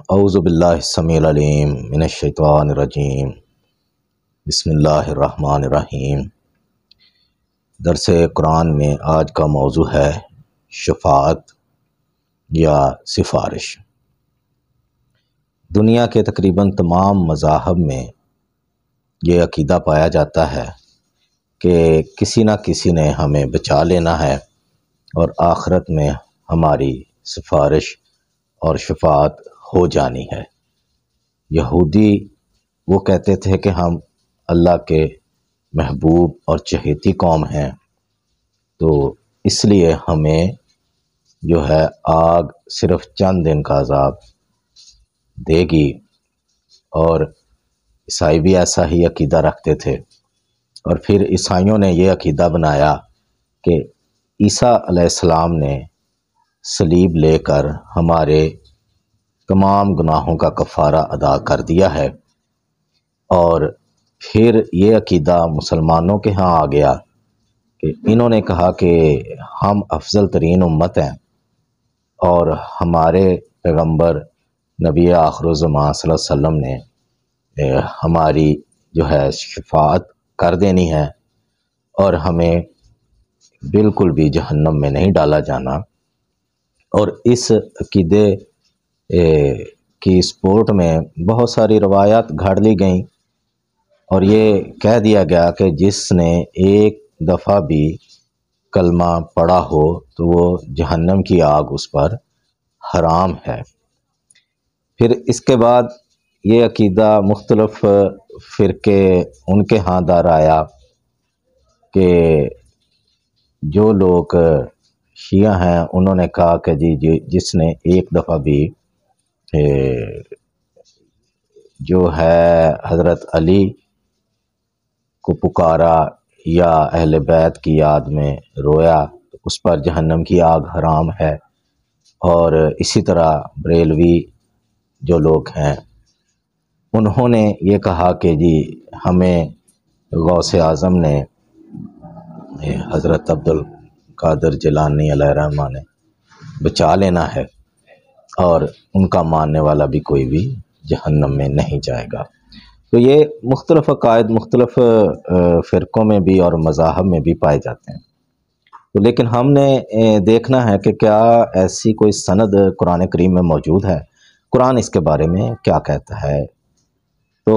اعوذ باللہ السمیع العلیم من الشیطان الرجیم بسم اللہ الرحمن الرحیم۔ درس قرآن میں آج کا موضوع ہے شفاعت یا سفارش۔ دنیا کے تقریباً تمام مذاہب میں یہ عقیدہ پایا جاتا ہے کہ کسی نہ کسی نے ہمیں بچا لینا ہے اور آخرت میں ہماری سفارش اور شفاعت ہو جانی ہے۔ یہودی وہ کہتے تھے کہ ہم اللہ کے محبوب اور چہیتی قوم ہیں، تو اس لیے ہمیں جو ہے آگ صرف چند دن کا عذاب دے گی، اور عیسائی بھی ایسا ہی عقیدہ رکھتے تھے۔ اور پھر عیسائیوں نے یہ عقیدہ بنایا کہ عیسیٰ علیہ السلام نے صلیب لے کر ہمارے تمام گناہوں کا کفارہ ادا کر دیا ہے، اور پھر یہ عقیدہ مسلمانوں کے ہاں آ گیا کہ انہوں نے کہا کہ ہم افضل ترین امت ہیں اور ہمارے پیغمبر نبی آخر الزمان صلی اللہ علیہ وسلم نے ہماری جو ہے شفاعت کر دینی ہے اور ہمیں بالکل بھی جہنم میں نہیں ڈالا جانا۔ اور اس عقیدے کی سپورٹ میں بہت ساری روایات گھڑ لی گئیں، اور یہ کہہ دیا گیا کہ جس نے ایک دفعہ بھی کلمہ پڑھا ہو تو وہ جہنم کی آگ اس پر حرام ہے۔ پھر اس کے بعد یہ عقیدہ مختلف فرقے ان کے ہاں در آیا کہ جو لوگ شیعہ ہیں انہوں نے کہا کہ جی جس نے ایک دفعہ بھی جو ہے حضرت علی کو پکارا یا اہل بیت کی یاد میں رویا تو اس پر جہنم کی آگ حرام ہے۔ اور اسی طرح بریلوی جو لوگ ہیں انہوں نے یہ کہا کہ جی ہمیں غوث اعظم نے حضرت عبد القادر جیلانی علیہ الرحمہ نے بچا لینا ہے، اور ان کا ماننے والا بھی کوئی بھی جہنم میں نہیں جائے گا۔ تو یہ مختلف عقائد مختلف فرقوں میں بھی اور مذاہب میں بھی پائے جاتے ہیں، تو لیکن ہم نے دیکھنا ہے کہ کیا ایسی کوئی سند قرآن کریم میں موجود ہے، قرآن اس کے بارے میں کیا کہتا ہے۔ تو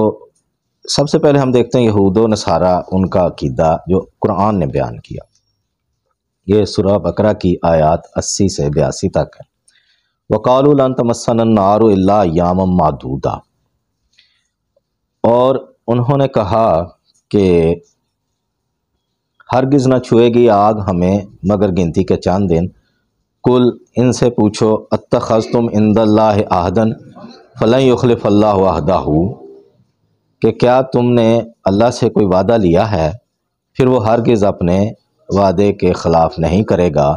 سب سے پہلے ہم دیکھتے ہیں یہود و نصارہ ان کا عقیدہ جو قرآن نے بیان کیا۔ یہ سورہ بقرہ کی آیات 80 سے 82 تک ہے۔ وَقَالُوا لَن تَمَسَّنَا النَّارُ إِلَّا أَيَّامًا مَّعْدُودَةً، اور انہوں نے کہا کہ ہرگز نہ چھوئے گی آگ ہمیں مگر گنتی کے چند دن۔ کل ان سے پوچھو اتخذتم عند اللہ عہدا فلن یخلف اللہ عہدہ، کہ کیا تم نے اللہ سے کوئی وعدہ لیا ہے پھر وہ ہرگز اپنے وعدے کے خلاف نہیں کرے گا۔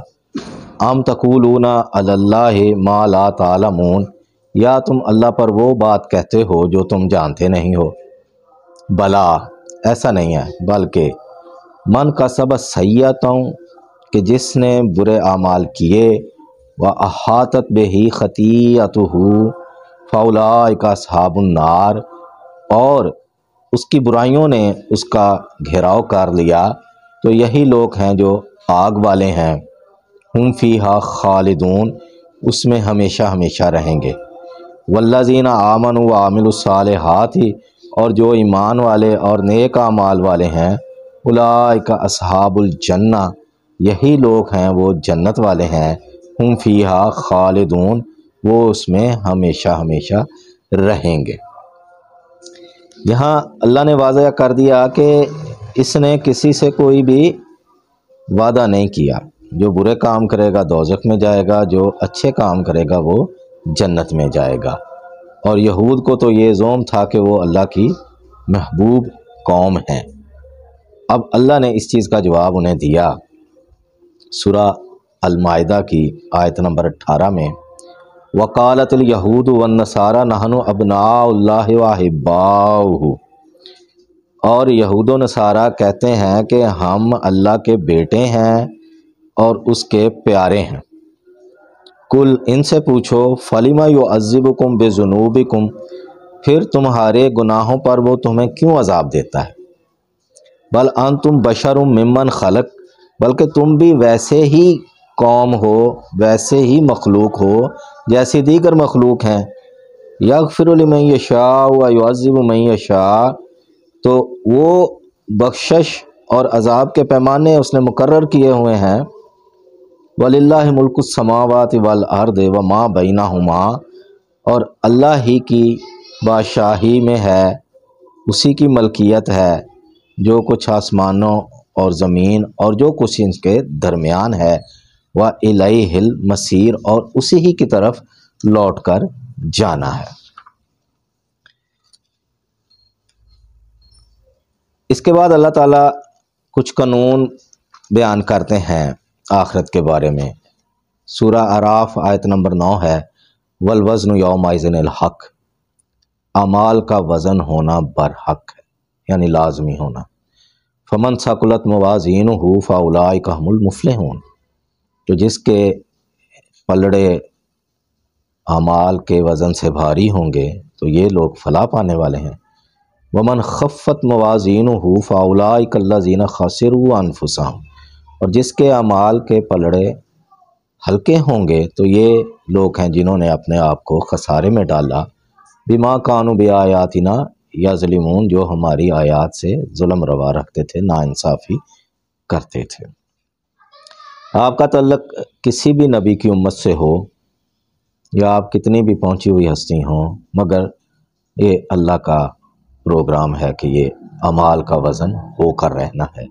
ام تقولون علی اللہ ما لا تعلمون، یا تم اللہ پر وہ بات کہتے ہو جو تم جانتے نہیں ہو۔ بلا، ایسا نہیں ہے، بلکہ من کسب سیئۃ، کہ جس نے برے اعمال کیے، واحاطت بہ خطیئتہ فاولئک اصحاب النار، اور اس کی برائیوں نے اس کا گھیراؤ کر لیا تو یہی لوگ ہیں جو آگ والے ہیں۔ ہم فیہا خالدون، اس میں ہمیشہ ہمیشہ رہیں گے۔ والذین آمنوا وعملوا الصالحات، اور جو ایمان والے اور نیک اعمال والے ہیں، اولئک اصحاب الجنہ، یہی لوگ ہیں وہ جنت والے ہیں۔ ہم فیہا خالدون، وہ اس میں ہمیشہ ہمیشہ رہیں گے۔ یہاں اللہ نے واضح کر دیا کہ اس نے کسی سے کوئی بھی وعدہ نہیں کیا، جو برے کام کرے گا دوزخ میں جائے گا، جو اچھے کام کرے گا وہ جنت میں جائے گا۔ اور یہود کو تو یہ زوم تھا کہ وہ اللہ کی محبوب قوم ہیں۔ اب اللہ نے اس چیز کا جواب انہیں دیا سورہ المائدہ کی آیت نمبر 18 میں، وقالت الیہود والنصارى نحن ابناء اللہ واحباؤہ، اور یہود و نصارہ کہتے ہیں کہ ہم اللہ کے بیٹے ہیں اور اس کے پیارے ہیں۔ کل ان سے پوچھو فلیما یعذبکم بذنوبکم، پھر تمہارے گناہوں پر وہ تمہیں کیوں عذاب دیتا ہے؟ بل انتم بشر ممن خلق، بلکہ تم بھی ویسے ہی قوم ہو، ویسے ہی مخلوق ہو جیسی دیگر مخلوق ہیں۔ یغفر لمن یشاء و یعذب من یشاء، تو وہ بخشش اور عذاب کے پیمانے اس نے مقرر کیے ہوئے ہیں۔ وَلِلَّهِ مُلْكُ السَّمَاوَاتِ وَالْأَرْضِ وَمَا بَيْنَهُمَا، اور اللہ ہی کی بادشاہی میں ہے، اسی کی ملکیت ہے جو کچھ آسمانوں اور زمین اور جو کچھ ان کے درمیان ہے، وَإِلَيْهِ الْمَصِيرُ، اور اسی ہی کی طرف لوٹ کر جانا ہے۔ اس کے بعد اللہ تعالیٰ کچھ قانون بیان کرتے ہیں آخرت کے بارے میں۔ سورہ اعراف آیت نمبر 9 ہے، والوزن یومئذ الحق، اعمال کا وزن ہونا برحق ہے، یعنی لازمی ہونا۔ فمن ثقلت موازینہ فاولئک هم المفلحون، تو جس کے پلڑے اعمال کے وزن سے بھاری ہوں گے تو یہ لوگ فلاح پانے والے ہیں۔ ومن خفت موازینہ فاولئک الذین خسروا انفسهم، اور جس کے اعمال کے پلڑے ہلکے ہوں گے تو یہ لوگ ہیں جنہوں نے اپنے آپ کو خسارے میں ڈالا۔ بما کانوا بآیاتنا یظلمون، جو ہماری آیات سے ظلم روا رکھتے تھے، ناانصافی کرتے تھے۔ آپ کا تعلق کسی بھی نبی کی امت سے ہو یا آپ کتنی بھی پہنچی ہوئی ہستی ہوں، مگر یہ اللہ کا پروگرام ہے کہ یہ اعمال کا وزن ہو کر رہنا ہے۔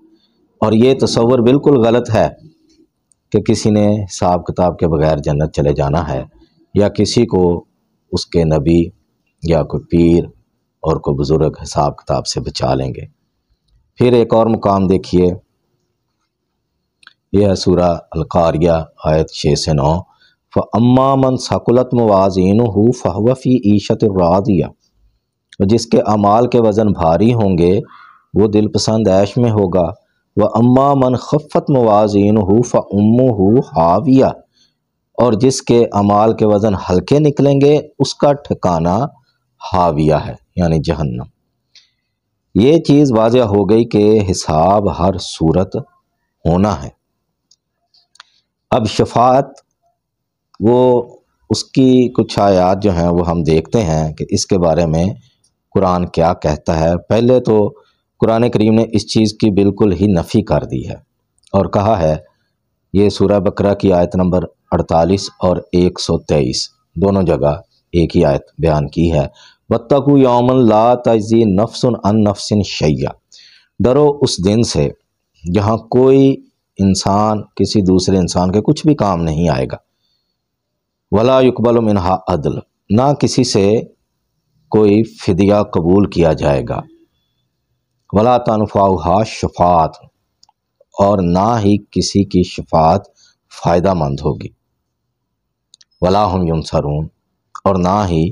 اور یہ تصور بالکل غلط ہے کہ کسی نے حساب کتاب کے بغیر جنت چلے جانا ہے، یا کسی کو اس کے نبی یا کوئی پیر اور کوئی بزرگ حساب کتاب سے بچا لیں گے۔ پھر ایک اور مقام دیکھیے، یہ ہے سورہ القاریہ آیت 6 سے 9، فَأَمَّا مَنْ ثَقُلَتْ مَوَازِينُهُ فَهُوَ فِي عِيشَةٍ رَاضِيَةٍ، اور جس کے اعمال کے وزن بھاری ہوں گے وہ دل پسند عیش میں ہوگا۔ وَأَمَّا مَنْ خَفَّتْ مَوَازِينُهُ فَأُمُّهُ حَاوِيَةٌ، اور جس کے اعمال کے وزن ہلکے نکلیں گے اس کا ٹھکانہ حاویہ ہے، یعنی جہنم۔ یہ چیز واضح ہو گئی کہ حساب ہر صورت ہونا ہے۔ اب شفاعت، وہ اس کی کچھ آیات جو ہیں وہ ہم دیکھتے ہیں کہ اس کے بارے میں قرآن کیا کہتا ہے۔ پہلے تو قرآن کریم نے اس چیز کی بالکل ہی نفی کر دی ہے اور کہا ہے، یہ سورہ بقرہ کی آیت نمبر 48 اور 123 دونوں جگہ ایک ہی آیت بیان کی ہے، وَاتَّقُوا يَوْمًا لَا تَجْزِي نَفْسٌ عَن نَفْسٍ شَيْئًا، ڈرو اس دن سے جہاں کوئی انسان کسی دوسرے انسان کے کچھ بھی کام نہیں آئے گا۔ وَلَا يُقْبَلُ مِنْهَا عَدْلٌ، نہ کسی سے کوئی فدیہ قبول کیا جائے گا۔ وَلَا تَنْفَعُهَا شَفَاعَةٌ، اور نہ ہی کسی کی شفاعت فائدہ مند ہوگی۔ وَلَا هُمْ يُنصَرُونَ، اور نہ ہی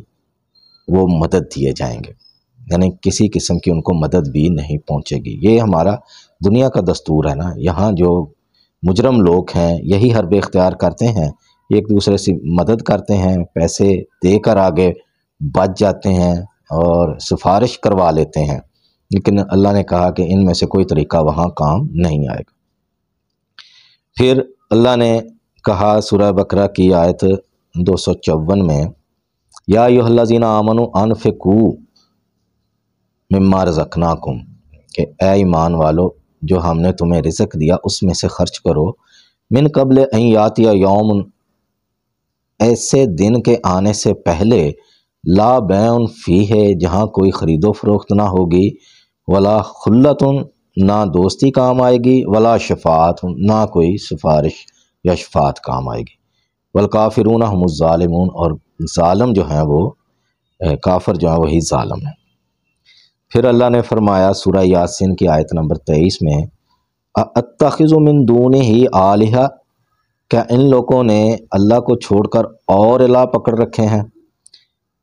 وہ مدد دیے جائیں گے، یعنی کسی قسم کی ان کو مدد بھی نہیں پہنچے گی۔ یہ ہمارا دنیا کا دستور ہے نا، یہاں جو مجرم لوگ ہیں یہی حرب اختیار کرتے ہیں، ایک دوسرے سے مدد کرتے ہیں، پیسے دے کر آگے بچ جاتے ہیں اور سفارش کروا لیتے ہیں، لیکن اللہ نے کہا کہ ان میں سے کوئی طریقہ وہاں کام نہیں آئے گا۔ پھر اللہ نے کہا سورہ بقرہ کی آیت 254 میں، یا ایھا الذین آمنوا انفقوا مما رزقناکم، کہ اے ایمان والو جو ہم نے تمہیں رزق دیا اس میں سے خرچ کرو، من قبل ان یاتی یوم، ایسے دن کے آنے سے پہلے، لا بیع فیہ، جہاں کوئی خرید و فروخت نہ ہوگی، ولا خلۃ، نہ دوستی کام آئے گی، ولا شفاعت، نہ کوئی سفارش یا شفاعت کام آئے گی، والکافرون هم الظالمون، اور ظالم جو ہیں وہ کافر جو ہیں وہی ظالم ہیں۔ پھر اللہ نے فرمایا سورہ یاسین کی آیت نمبر 23 میں، اتخذ من دونہ آلہہ، کیا ان لوگوں نے اللہ کو چھوڑ کر اور الہ پکڑ رکھے ہیں؟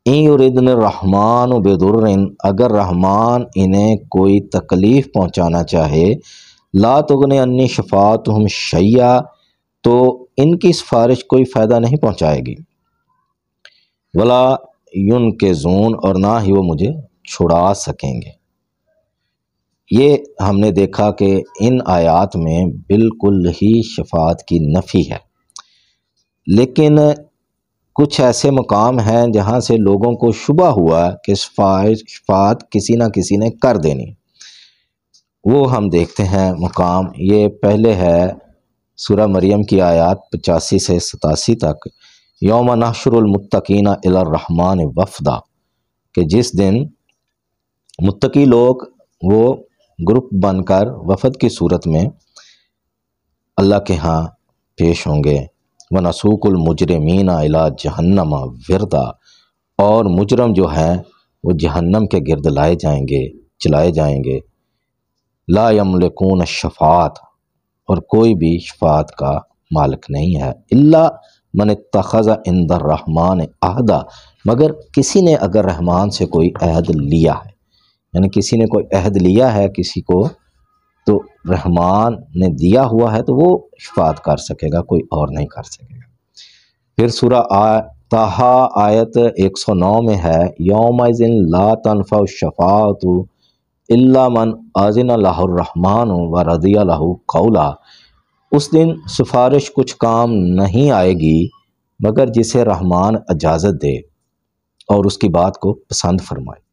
ان یردن الرحمن بضر، اگر رحمان انہیں کوئی تکلیف پہنچانا چاہے، لا تغنی عنی شفاعتہم شیئا، تو ان کی سفارش کوئی فائدہ نہیں پہنچائے گی۔ ولا ینقذون، اور نہ ہی وہ مجھے چھڑا سکیں گے۔ یہ ہم نے دیکھا کہ ان آیات میں بالکل ہی شفاعت کی نفی ہے، لیکن کچھ ایسے مقام ہیں جہاں سے لوگوں کو شبہ ہوا کہ شفاعت کسی نہ کسی نے کر دینی۔ وہ ہم دیکھتے ہیں مقام، یہ پہلے ہے سورہ مریم کی آیات 85 سے 87 تک، یوم نحشر المتقین الی الرحمن وفدا، کہ جس دن متقی لوگ وہ گروپ بن کر وفد کی صورت میں اللہ کے ہاں پیش ہوں گے۔ وَنَسُوقُ الْمُجْرِمِينَ إِلَىٰ جَهَنَّمَ وِرْدًا، اور مجرم جو ہیں وہ جہنم کے گرد لائے جائیں گے، چلائے جائیں گے۔ لا یملکون الشفاعۃ، اور کوئی بھی شفاعت کا مالک نہیں ہے، الا من اتخذ عند الرحمن عہدا، مگر کسی نے اگر رحمان سے کوئی عہد لیا ہے، یعنی کسی نے کوئی عہد لیا ہے کسی کو، تو رحمان نے دیا ہوا ہے تو وہ شفاعت کر سکے گا، کوئی اور نہیں کر سکے گا۔ پھر سورہ طٰہٰ آیت 109 میں ہے، یومئذ لا تنفع الشفاعۃ الا من اذن لہ الرحمن ورضی لہ قولا، اس دن سفارش کچھ کام نہیں آئے گی مگر جسے رحمان اجازت دے اور اس کی بات کو پسند فرمائے۔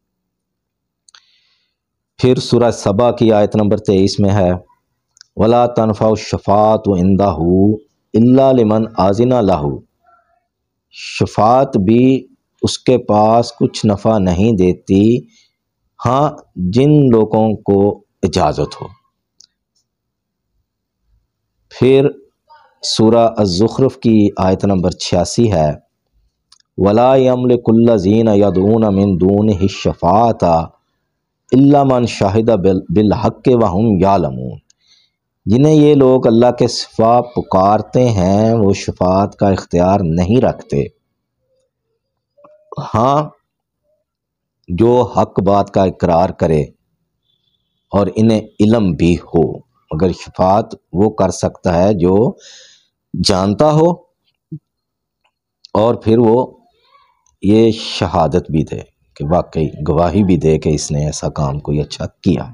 پھر سورہ سبا کی آیت نمبر 23 میں ہے، وَلَا تَنْفَعُ الشَّفَاعَةُ عِنْدَهُ إِلَّا لِمَنْ أَذِنَ لَهُ، شفاعت بھی اس کے پاس کچھ نفع نہیں دیتی، ہاں جن لوگوں کو اجازت ہو۔ پھر سورہ الزخرف کی آیت نمبر 86 ہے، وَلَا يَمْلِكُ الَّذِينَ يَدْعُونَ مِن دُونِهِ الشَّفَاعَةَ إِلَّا مَنْ شَهِدَ بِالْحَقِّ وَهُمْ يَعْلَمُونَ، جنہیں یہ لوگ اللہ کے سوا پکارتے ہیں وہ شفاعت کا اختیار نہیں رکھتے، ہاں جو حق بات کا اقرار کرے اور انہیں علم بھی ہو، مگر شفاعت وہ کر سکتا ہے جو جانتا ہو اور پھر وہ یہ شہادت بھی دے کہ واقعی گواہی بھی دے کہ اس نے ایسا کام کوئی اچھا کیا۔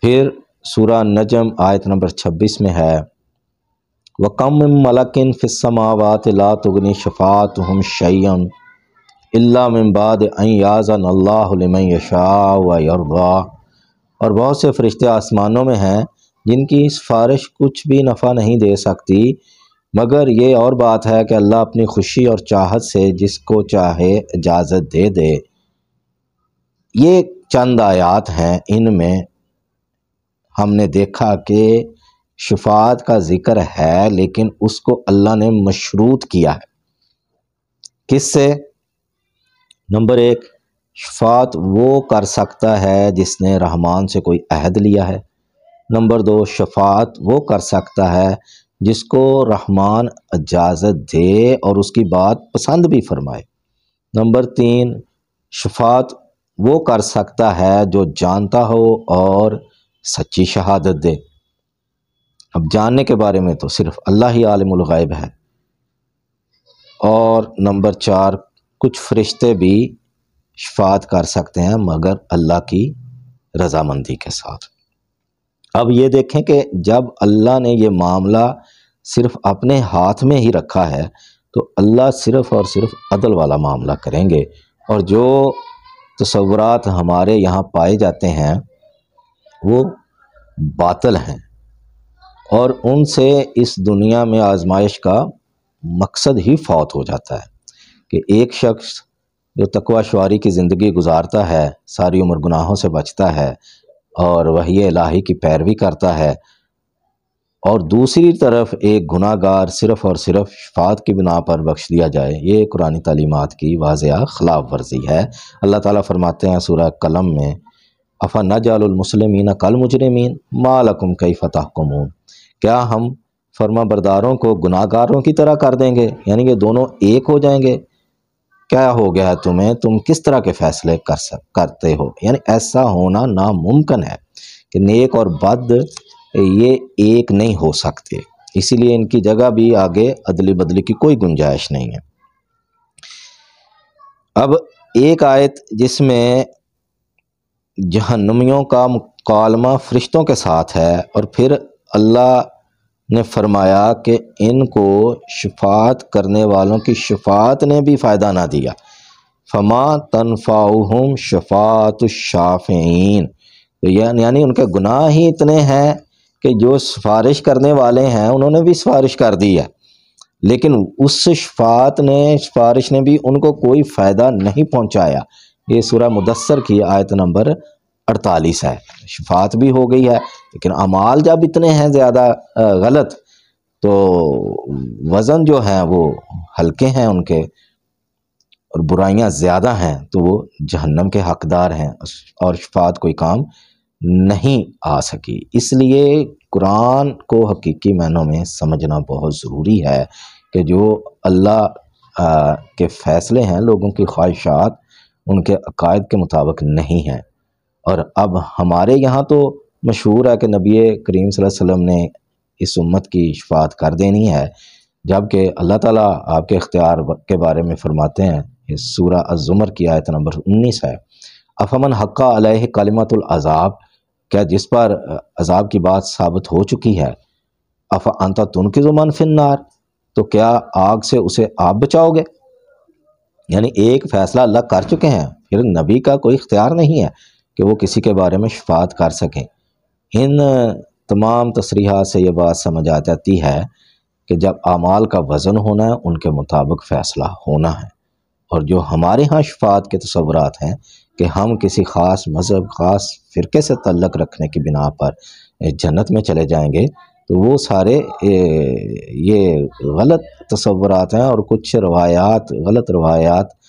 پھر سورہ نجم آیت نمبر 26 میں ہے، وَكَم مِّن مَلَكٍ فِي السَّمَاوَاتِ لَا تُغْنِي شَفَاعَتُهُمْ شَيْئًا إِلَّا مِن بَعْدِ أَن يَأْذَنَ اللَّهُ لِمَن يَشَاءُ وَيَرْضَىٰ، اور بہت سے فرشتے آسمانوں میں ہیں جن کی سفارش کچھ بھی نفع نہیں دے سکتی، مگر یہ اور بات ہے کہ اللہ اپنی خوشی اور چاہت سے جس کو چاہے اجازت دے دے۔ یہ چند آیات ہیں، ان میں ہم نے دیکھا کہ شفاعت کا ذکر ہے لیکن اس کو اللہ نے مشروط کیا ہے۔ کس سے؟ نمبر 1، شفاعت وہ کر سکتا ہے جس نے رحمان سے کوئی عہد لیا ہے۔ نمبر 2، شفاعت وہ کر سکتا ہے جس کو رحمان اجازت دے اور اس کی بات پسند بھی فرمائے۔ نمبر 3، شفاعت وہ کر سکتا ہے جو جانتا ہو اور سچی شہادت دے۔ اب جاننے کے بارے میں تو صرف اللہ ہی عالم الغیب ہے۔ اور نمبر 4، کچھ فرشتے بھی شفاعت کر سکتے ہیں مگر اللہ کی رضامندی کے ساتھ۔ اب یہ دیکھیں کہ جب اللہ نے یہ معاملہ صرف اپنے ہاتھ میں ہی رکھا ہے تو اللہ صرف اور صرف عدل والا معاملہ کریں گے، اور جو تصورات ہمارے یہاں پائے جاتے ہیں وہ باطل ہیں، اور ان سے اس دنیا میں آزمائش کا مقصد ہی فوت ہو جاتا ہے کہ ایک شخص جو تقوی شعاری کی زندگی گزارتا ہے، ساری عمر گناہوں سے بچتا ہے اور وحی الہی کی پیروی کرتا ہے، اور دوسری طرف ایک گناہ گار صرف اور صرف شفاعت کی بنا پر بخش دیا جائے، یہ قرآن تعلیمات کی واضح خلاف ورزی ہے۔ اللہ تعالیٰ فرماتے ہیں سورہ قلم میں، أَفَنَجْعَلُ الْمُسْلِمِينَ كَالْمُجْرِمِينَ مَا لَكُمْ كَيْفَ تَحْكُمُونَ، کیا ہم فرما برداروں کو گناہ گاروں کی طرح کر دیں گے، یعنی کہ دونوں ایک ہو جائیں گے؟ کیا ہو گیا ہے تمہیں، تم کس طرح کے فیصلے کرتے ہو؟ یعنی ایسا ہونا ناممکن ہے کہ نیک اور بد یہ ایک نہیں ہو سکتے۔ اسی لیے ان کی جگہ بھی آگے عدلی بدلی کی کوئی گنجائش نہیں ہے۔ اب ایک آیت جس میں جہنمیوں کا مکالمہ فرشتوں کے ساتھ ہے، اور پھر اللہ نے فرمایا کہ ان کو شفاعت کرنے والوں کی شفاعت نے بھی فائدہ نہ دیا، فما تنفعہم شفاعت الشافعین، یعنی ان کے گناہ ہی اتنے ہیں کہ جو سفارش کرنے والے ہیں انہوں نے بھی سفارش کر دی ہے، لیکن اس سفارش نے بھی ان کو کوئی فائدہ نہیں پہنچایا۔ یہ سورہ مدثر کی آیت نمبر 48 ہے۔ شفاعت بھی ہو گئی ہے، لیکن اعمال جب اتنے ہیں زیادہ غلط، تو وزن جو ہیں وہ ہلکے ہیں ان کے، اور برائیاں زیادہ ہیں، تو وہ جہنم کے حقدار ہیں، اور شفاعت کوئی کام نہیں آ سکی۔ اس لیے قرآن کو حقیقی معنوں میں سمجھنا بہت ضروری ہے کہ جو اللہ کے فیصلے ہیں لوگوں کی خواہشات ان کے عقائد کے مطابق نہیں ہیں۔ اور اب ہمارے یہاں تو مشہور ہے کہ نبی کریم صلی اللہ علیہ وسلم نے اس امت کی شفاعت کر دینی ہے، جبکہ اللہ تعالیٰ آپ کے اختیار کے بارے میں فرماتے ہیں، اس سورہ الزمر کی آیت نمبر 19 ہے، افمن حق علیہ کلمۃ العذاب، کیا جس پر عذاب کی بات ثابت ہو چکی ہے، افانت تنقذ من فی النار، تو کیا آگ سے اسے آپ بچاؤ گے؟ یعنی ایک فیصلہ اللہ کر چکے ہیں، پھر نبی کا کوئی اختیار نہیں ہے کہ وہ کسی کے بارے میں شفاعت کر سکیں۔ ان تمام تصریحات سے یہ بات سمجھ آ جاتی ہے کہ جب اعمال کا وزن ہونا ہے ان کے مطابق فیصلہ ہونا ہے، اور جو ہمارے ہاں شفاعت کے تصورات ہیں کہ ہم کسی خاص مذہب، خاص فرقے سے تعلق رکھنے کی بنا پر جنت میں چلے جائیں گے، تو وہ سارے یہ غلط تصورات ہیں، اور کچھ روایات، غلط روایات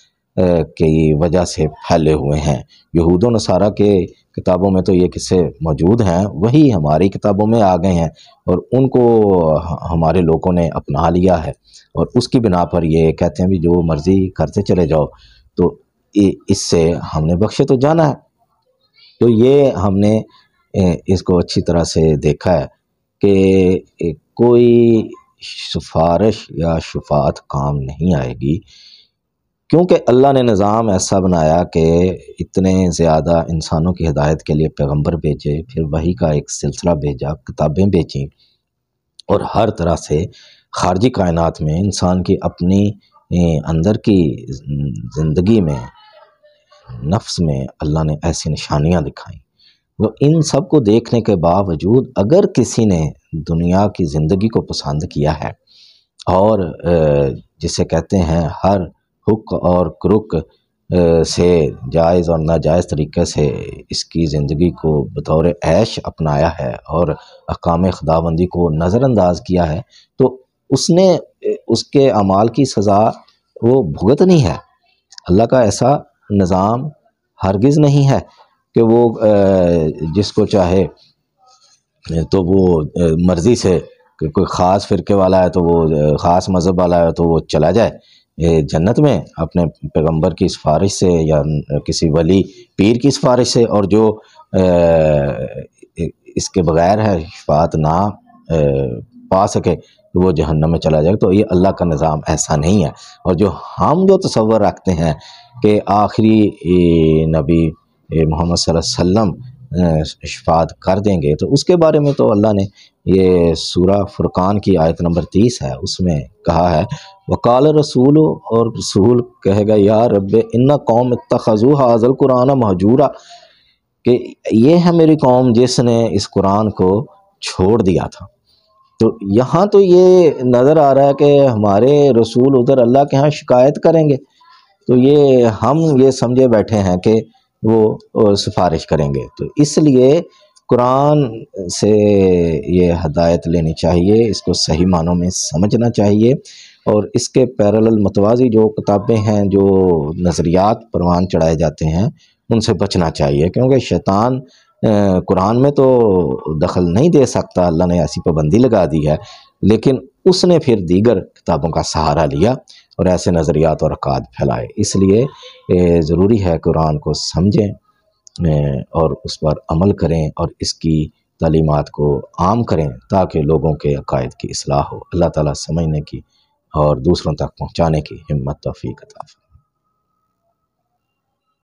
کی وجہ سے پھیلے ہوئے ہیں۔ یہود و نصارہ کے کتابوں میں تو یہ قصے موجود ہیں، وہی ہماری کتابوں میں آ گئے ہیں، اور ان کو ہمارے لوگوں نے اپنا لیا ہے، اور اس کی بنا پر یہ کہتے ہیں بھی جو مرضی کرتے چلے جاؤ، تو اس سے ہم نے بخشے تو جانا ہے۔ تو یہ ہم نے اس کو اچھی طرح سے دیکھا ہے کہ کوئی سفارش یا شفاعت کام نہیں آئے گی، کیونکہ اللہ نے نظام ایسا بنایا کہ اتنے زیادہ انسانوں کی ہدایت کے لیے پیغمبر بھیجے، پھر وحی کا ایک سلسلہ بھیجا، کتابیں بھیجیں، اور ہر طرح سے خارجی کائنات میں انسان کی اپنی اندر کی زندگی میں، نفس میں اللہ نے ایسی نشانیاں دکھائیں۔ وہ ان سب کو دیکھنے کے باوجود اگر کسی نے دنیا کی زندگی کو پسند کیا ہے، اور جسے کہتے ہیں ہر حق اور کرک سے جائز اور ناجائز طریقے سے اس کی زندگی کو بطور عیش اپنایا ہے، اور احکام خداوندی کو نظر انداز کیا ہے، تو اس نے اس کے اعمال کی سزا وہ بھگتنی ہے۔ اللہ کا ایسا نظام ہرگز نہیں ہے کہ وہ جس کو چاہے تو وہ مرضی سے، کہ کوئی خاص فرقے والا ہے تو وہ خاص مذہب والا ہے تو وہ چلا جائے جنت میں اپنے پیغمبر کی سفارش سے یا کسی ولی پیر کی سفارش سے، اور جو اس کے بغیر ہے شفاعت نہ پا سکے تو وہ جہنم میں چلا جائے۔ تو یہ اللہ کا نظام ایسا نہیں ہے، اور جو ہم جو تصور رکھتے ہیں کہ آخری نبی محمد صلی اللہ علیہ وسلم شفاعت کر دیں گے، تو اس کے بارے میں تو اللہ نے یہ سورہ فرقان کی آیت نمبر 30 ہے، اس میں کہا ہے وقال رسول، اور رسول کہے گا یا رب ان قوم اتخذوا ھذا القرآن مہجورا، کہ یہ ہے میری قوم جس نے اس قرآن کو چھوڑ دیا تھا۔ تو یہاں تو یہ نظر آ رہا ہے کہ ہمارے رسول ادھر اللہ کے ہاں شکایت کریں گے، تو یہ ہم یہ سمجھے بیٹھے ہیں کہ وہ سفارش کریں گے۔ تو اس لیے قرآن سے یہ ہدایت لینی چاہیے، اس کو صحیح معنوں میں سمجھنا چاہیے، اور اس کے پیرالل متوازی جو کتابیں ہیں، جو نظریات پروان چڑھائے جاتے ہیں، ان سے بچنا چاہیے، کیونکہ شیطان قرآن میں تو دخل نہیں دے سکتا، اللہ نے ایسی پابندی لگا دی ہے، لیکن اس نے پھر دیگر کتابوں کا سہارا لیا اور ایسے نظریات اور عقائد پھیلائے۔ اس لیے ضروری ہے قرآن کو سمجھیں اور اس پر عمل کریں، اور اس کی تعلیمات کو عام کریں تاکہ لوگوں کے عقائد کی اصلاح ہو۔ اللہ تعالیٰ سمجھنے کی اور دوسروں تک پہنچانے کی ہمت توفیق عطا فرمائے۔